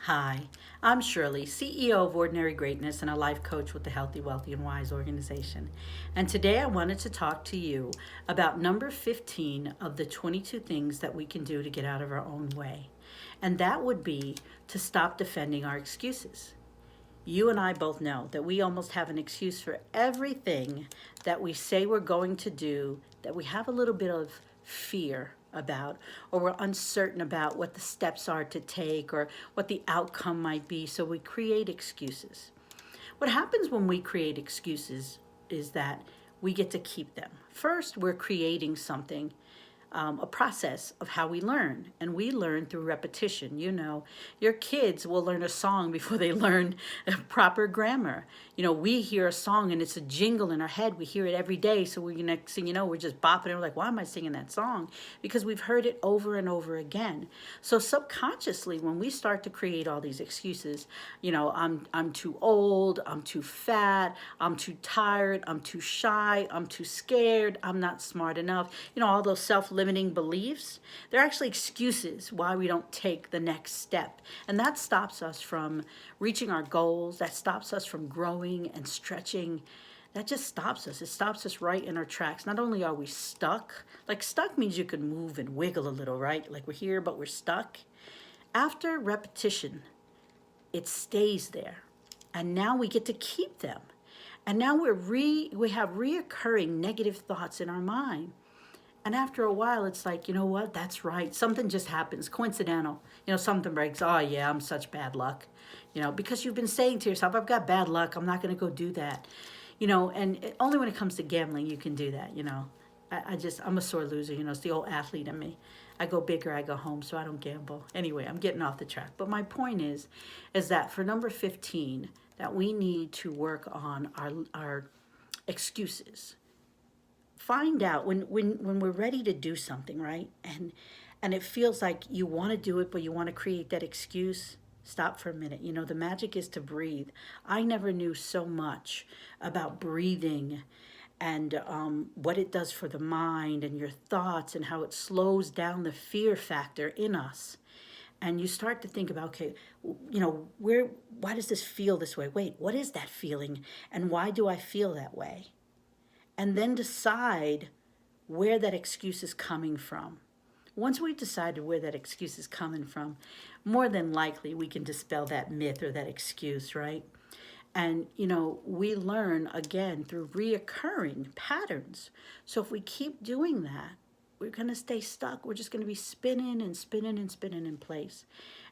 Hi, I'm Shirley, CEO of Ordinary Greatness and a life coach with the Healthy, Wealthy, and Wise organization. And today I wanted to talk to you about number 15 of the 22 things that we can do to get out of our own way. And that would be to stop defending our excuses. You and I both know that we almost have an excuse for everything that we say we're going to do, that we have a little bit of fear about, or we're uncertain about what the steps are to take or what the outcome might be. So we create excuses. What happens when we create excuses is that we get to keep them. First, we're creating something, a process of how we learn. And we learn through repetition. You know, your kids will learn a song before they learn proper grammar. You know, we hear a song and it's a jingle in our head. We hear it every day. So we next thing you know, we're just bopping and we're like, why am I singing that song? Because we've heard it over and over again. So subconsciously, when we start to create all these excuses, you know, I'm too old, I'm too fat, I'm too tired, I'm too shy, I'm too scared, I'm not smart enough. You know, all those self-limiting beliefs, they're actually excuses why we don't take the next step. And that stops us from reaching our goals, that stops us from growing and stretching. That just stops us. It stops us right in our tracks. Not only are we stuck, like stuck means you can move and wiggle a little, right? Like we're here, but we're stuck. After repetition, it stays there. And now we get to keep them. And now we have reoccurring negative thoughts in our mind. And after a while, it's like, you know what? That's right. Something just happens, coincidental. You know, something breaks. Oh, yeah, I'm such bad luck. You know, because you've been saying to yourself, I've got bad luck. I'm not going to go do that. You know, and only when it comes to gambling, you can do that, you know. I'm a sore loser. You know, it's the old athlete in me. I go big or I go home, so I don't gamble. Anyway, I'm getting off the track. But my point is that for number 15, that we need to work on our excuses. Find out when we're ready to do something, right? And it feels like you want to do it, but you want to create that excuse. Stop for a minute. You know, the magic is to breathe. I never knew so much about breathing and what it does for the mind and your thoughts and how it slows down the fear factor in us. And you start to think about, okay, you know, why does this feel this way? Wait, what is that feeling? And why do I feel that way? And then decide where that excuse is coming from. Once we've decided where that excuse is coming from, more than likely we can dispel that myth or that excuse, right? And, you know, we learn again through reoccurring patterns. So if we keep doing that, we're going to stay stuck. We're just going to be spinning and spinning and spinning in place.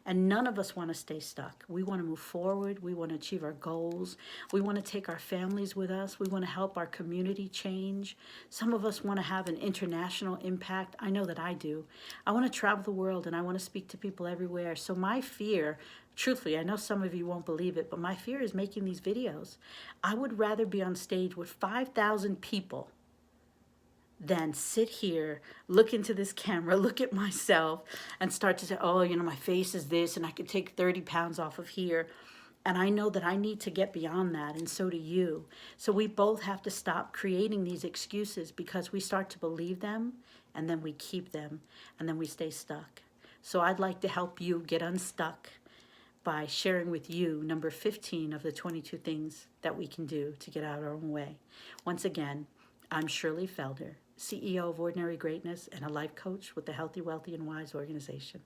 And none of us want to stay stuck. We want to move forward. We want to achieve our goals. We want to take our families with us. We want to help our community change. Some of us want to have an international impact. I know that I do. I want to travel the world and I want to speak to people everywhere. So my fear, truthfully, I know some of you won't believe it, but my fear is making these videos. I would rather be on stage with 5,000 people than sit here, look into this camera, look at myself, and start to say, oh, you know, my face is this, and I could take 30 pounds off of here. And I know that I need to get beyond that, and so do you. So we both have to stop creating these excuses because we start to believe them, and then we keep them, and then we stay stuck. So I'd like to help you get unstuck by sharing with you number 15 of the 22 things that we can do to get out of our own way. Once again, I'm Shirley Felder, CEO of Ordinary Greatness and a life coach with the Healthy, Wealthy, and Wise organization.